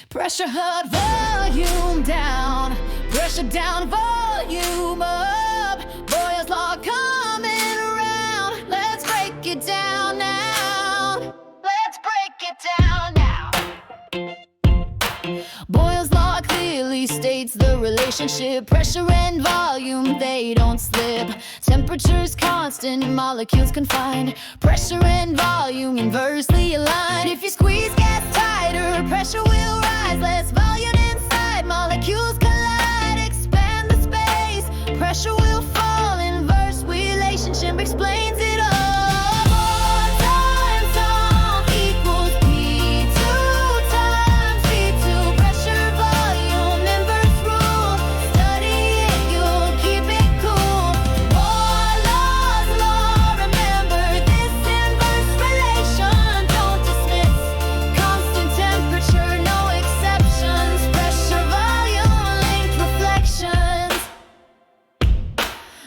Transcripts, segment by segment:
Pressure up, volume down. Pressure down, volume up. Boyle's law coming around. Let's break it down now. Let's break it down now. Boyle's law clearly states the relationship. Pressure and volume, they don't slip. Temperature's constant, molecules confined. Pressure and volume inversely aligned. If you squeeze gas tighter, pressure will rise. Less volume inside, molecules collide. Expand the space, pressure will fall. Inverse relationship explains it all.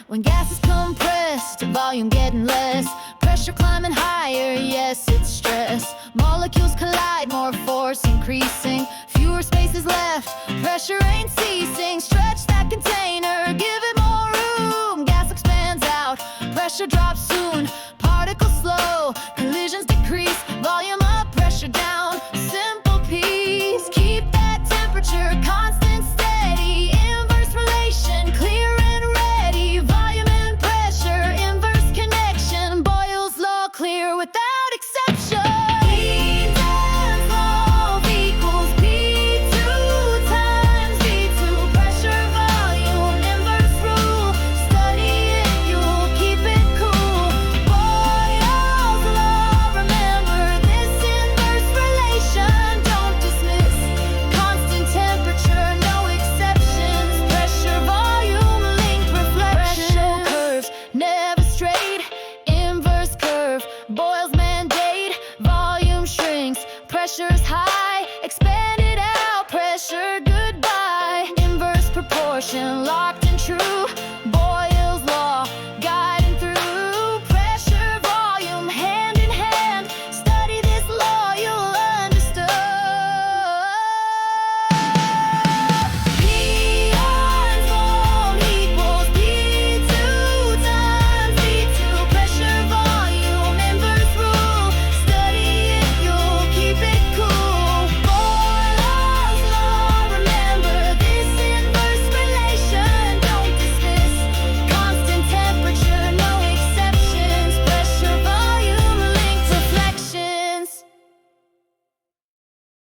When gas is compressed, volume getting less. Pressure climbing higher, yes, it's stress. Molecules collide, more force increasing. Fewer spaces left, pressure ain't ceasing. Stretch that container, give it more room. Gas expands out, pressure drops soon. Particles slow, collisions decrease. Volume up, pressure down, simple peace. Keep that temperature constant, steady. Inverse relation, clear and ready. Volume and pressure, inverse connection. Boyle's law clear without exception. P times love equals P2 times V2. Pressure, volume, inverse rule. Study it, you'll keep it cool. Boyle's law, remember this inverse relation. Don't dismiss constant temperature, no exceptions. Pressure, volume, linked reflection. Pressure curves, never straight. Inverse curve, Boyle's mandate. Volume shrinks, pressure's high. Expand